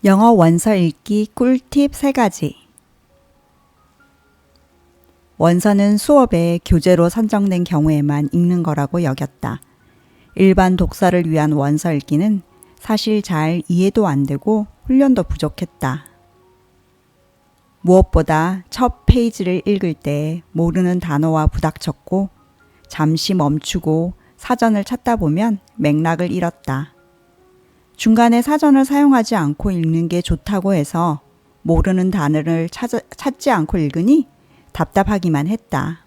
영어 원서 읽기 꿀팁 3가지. 원서는 수업에 교재로 선정된 경우에만 읽는 거라고 여겼다. 일반 독서를 위한 원서 읽기는 사실 잘 이해도 안 되고 훈련도 부족했다. 무엇보다 첫 페이지를 읽을 때 모르는 단어와 부닥쳤고 잠시 멈추고 사전을 찾다 보면 맥락을 잃었다. 중간에 사전을 사용하지 않고 읽는 게 좋다고 해서 모르는 단어를 찾지 않고 읽으니 답답하기만 했다.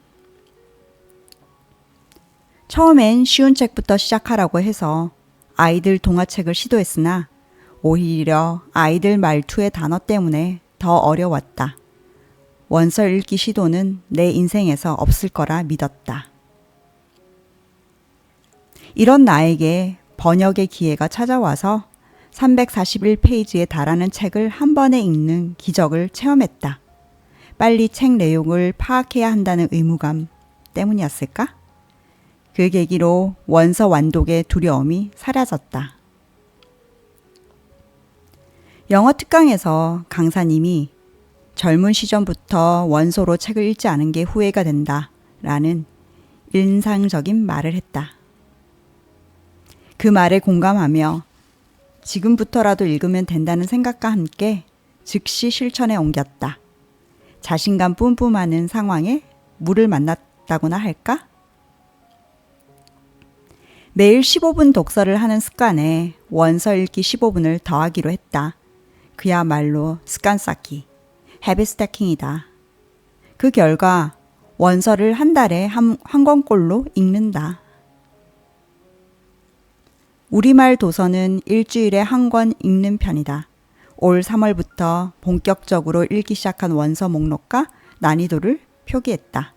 처음엔 쉬운 책부터 시작하라고 해서 아이들 동화책을 시도했으나 오히려 아이들 말투의 단어 때문에 더 어려웠다. 원서 읽기 시도는 내 인생에서 없을 거라 믿었다. 이런 나에게 번역의 기회가 찾아와서 341페이지에 달하는 책을 한 번에 읽는 기적을 체험했다. 빨리 책 내용을 파악해야 한다는 의무감 때문이었을까? 그 계기로 원서 완독의 두려움이 사라졌다. 영어 특강에서 강사님이 젊은 시절부터 원서로 책을 읽지 않은 게 후회가 된다 라는 인상적인 말을 했다. 그 말에 공감하며 지금부터라도 읽으면 된다는 생각과 함께 즉시 실천에 옮겼다. 자신감 뿜뿜하는 상황에 물을 만났다고나 할까? 매일 15분 독서를 하는 습관에 원서 읽기 15분을 더하기로 했다. 그야말로 습관 쌓기, 헤빗 스태킹이다. 그 결과 원서를 한 달에 한 권꼴로 읽는다. 우리말 도서는 일주일에 한 권 읽는 편이다. 올 3월부터 본격적으로 읽기 시작한 원서 목록과 난이도를 표기했다.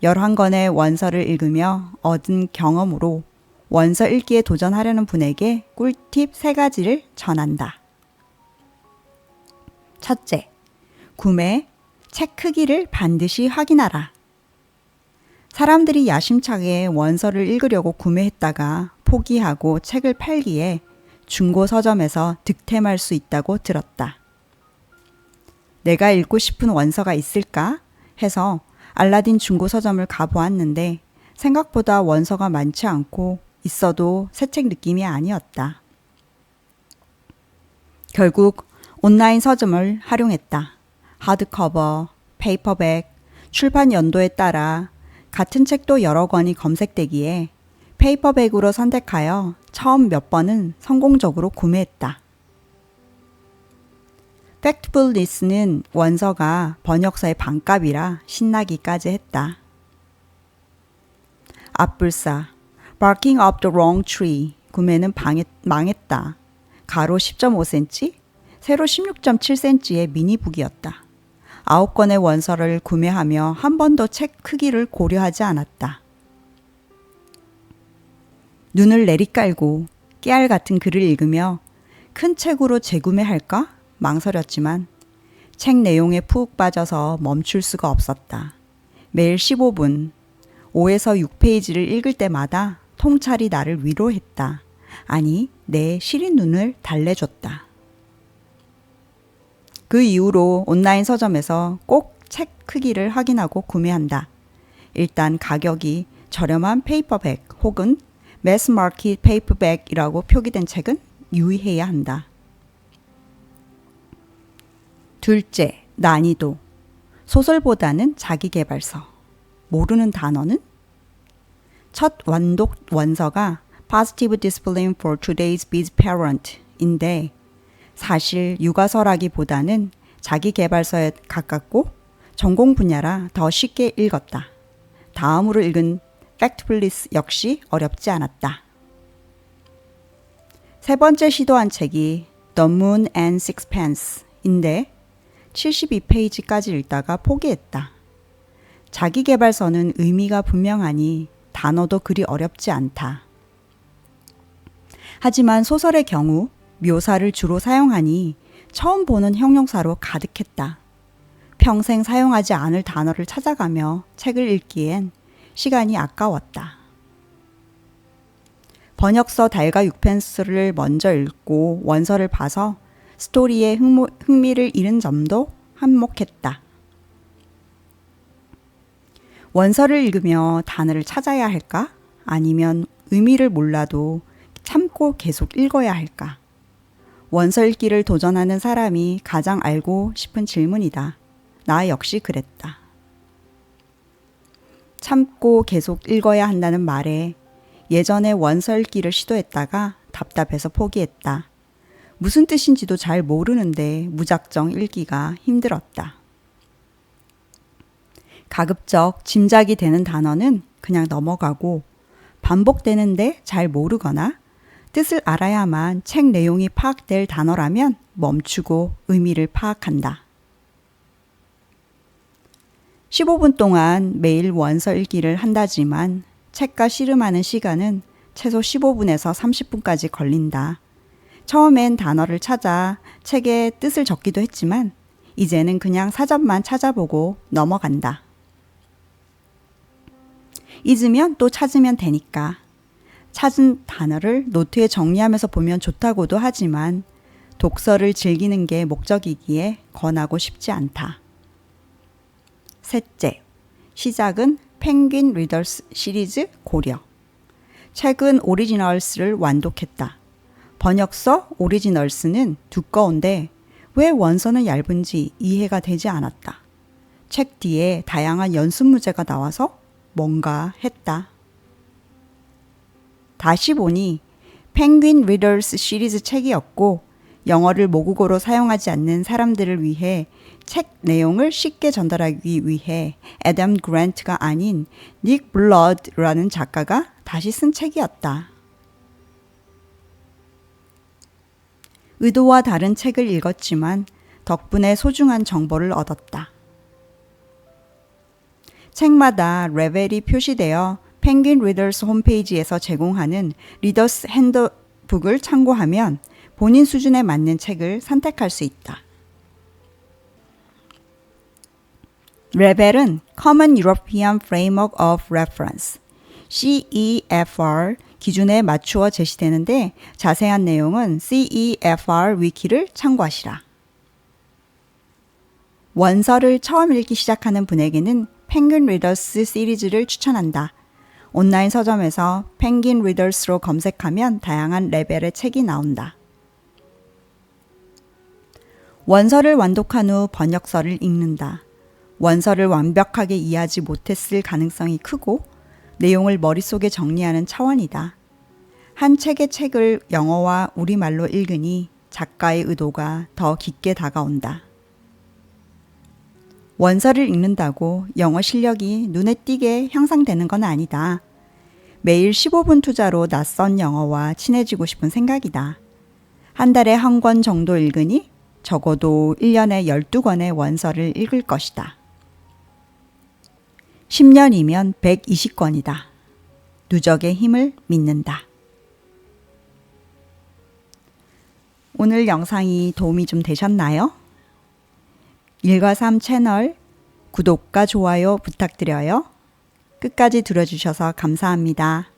11권의 원서를 읽으며 얻은 경험으로 원서 읽기에 도전하려는 분에게 꿀팁 3가지를 전한다. 첫째, 구매, 책 크기를 반드시 확인하라. 사람들이 야심차게 원서를 읽으려고 구매했다가 포기하고 책을 팔기에 중고 서점에서 득템할 수 있다고 들었다. 내가 읽고 싶은 원서가 있을까 해서 알라딘 중고 서점을 가보았는데 생각보다 원서가 많지 않고 있어도 새 책 느낌이 아니었다. 결국 온라인 서점을 활용했다. 하드커버, 페이퍼백, 출판 연도에 따라 같은 책도 여러 권이 검색되기에 페이퍼백으로 선택하여 처음 몇 번은 성공적으로 구매했다. 팩트풀리스는 원서가 번역서의 반값이라 신나기까지 했다. 앞불사, Barking up the wrong tree 구매는 망했다. 가로 10.5cm, 세로 16.7cm의 미니북이었다. 9권의 원서를 구매하며 한 번도 책 크기를 고려하지 않았다. 눈을 내리깔고 깨알 같은 글을 읽으며 큰 책으로 재구매할까 망설였지만 책 내용에 푹 빠져서 멈출 수가 없었다. 매일 15분, 5에서 6페이지를 읽을 때마다 통찰이 나를 위로했다. 아니, 내 시린 눈을 달래줬다. 그 이후로 온라인 서점에서 꼭 책 크기를 확인하고 구매한다. 일단 가격이 저렴한 페이퍼백 혹은 매스마켓 페이퍼백이라고 표기된 책은 유의해야 한다. 둘째, 난이도. 소설보다는 자기계발서. 모르는 단어는? 첫 완독 원서가 Positive Discipline for Today's Busy Parent 인데 사실 육아서라기보다는 자기계발서에 가깝고 전공 분야라 더 쉽게 읽었다. 다음으로 읽은 팩트풀리스 역시 어렵지 않았다. 세 번째 시도한 책이 The Moon and Sixpence인데 72페이지까지 읽다가 포기했다. 자기계발서는 의미가 분명하니 단어도 그리 어렵지 않다. 하지만 소설의 경우 묘사를 주로 사용하니 처음 보는 형용사로 가득했다. 평생 사용하지 않을 단어를 찾아가며 책을 읽기엔 시간이 아까웠다. 번역서 달과 6펜스를 먼저 읽고 원서를 봐서 스토리에 흥미를 잃은 점도 한몫했다. 원서를 읽으며 단어를 찾아야 할까? 아니면 의미를 몰라도 참고 계속 읽어야 할까? 원서 읽기를 도전하는 사람이 가장 알고 싶은 질문이다. 나 역시 그랬다. 참고 계속 읽어야 한다는 말에 예전에 원서 읽기를 시도했다가 답답해서 포기했다. 무슨 뜻인지도 잘 모르는데 무작정 읽기가 힘들었다. 가급적 짐작이 되는 단어는 그냥 넘어가고 반복되는데 잘 모르거나 뜻을 알아야만 책 내용이 파악될 단어라면 멈추고 의미를 파악한다. 15분 동안 매일 원서 읽기를 한다지만 책과 씨름하는 시간은 최소 15분에서 30분까지 걸린다. 처음엔 단어를 찾아 책에 뜻을 적기도 했지만 이제는 그냥 사전만 찾아보고 넘어간다. 잊으면 또 찾으면 되니까. 찾은 단어를 노트에 정리하면서 보면 좋다고도 하지만 독서를 즐기는 게 목적이기에 권하고 싶지 않다. 셋째, 시작은 펭귄 리더스 시리즈 고려. 최근 오리지널스를 완독했다. 번역서 오리지널스는 두꺼운데 왜 원서는 얇은지 이해가 되지 않았다. 책 뒤에 다양한 연습 문제가 나와서 뭔가 했다. 다시 보니 펭귄 리더스 시리즈 책이었고 영어를 모국어로 사용하지 않는 사람들을 위해 책 내용을 쉽게 전달하기 위해 애덤 그랜트가 아닌 닉 블러드라는 작가가 다시 쓴 책이었다. 의도와 다른 책을 읽었지만 덕분에 소중한 정보를 얻었다. 책마다 레벨이 표시되어 펭귄 리더스 홈페이지에서 제공하는 리더스 핸드북을 참고하면 본인 수준에 맞는 책을 선택할 수 있다. 레벨은 Common European Framework of Reference, CEFR 기준에 맞추어 제시되는데 자세한 내용은 CEFR 위키를 참고하시라. 원서를 처음 읽기 시작하는 분에게는 펭귄 리더스 시리즈를 추천한다. 온라인 서점에서 펭귄 리더스로 검색하면 다양한 레벨의 책이 나온다. 원서를 완독한 후 번역서를 읽는다. 원서를 완벽하게 이해하지 못했을 가능성이 크고 내용을 머릿속에 정리하는 차원이다. 한 책의 책을 영어와 우리말로 읽으니 작가의 의도가 더 깊게 다가온다. 원서를 읽는다고 영어 실력이 눈에 띄게 향상되는 건 아니다. 매일 15분 투자로 낯선 영어와 친해지고 싶은 생각이다. 한 달에 한 권 정도 읽으니 적어도 1년에 12권의 원서를 읽을 것이다. 10년이면 120권이다. 누적의 힘을 믿는다. 오늘 영상이 도움이 좀 되셨나요? 1과3 채널 구독과 좋아요 부탁드려요. 끝까지 들어주셔서 감사합니다.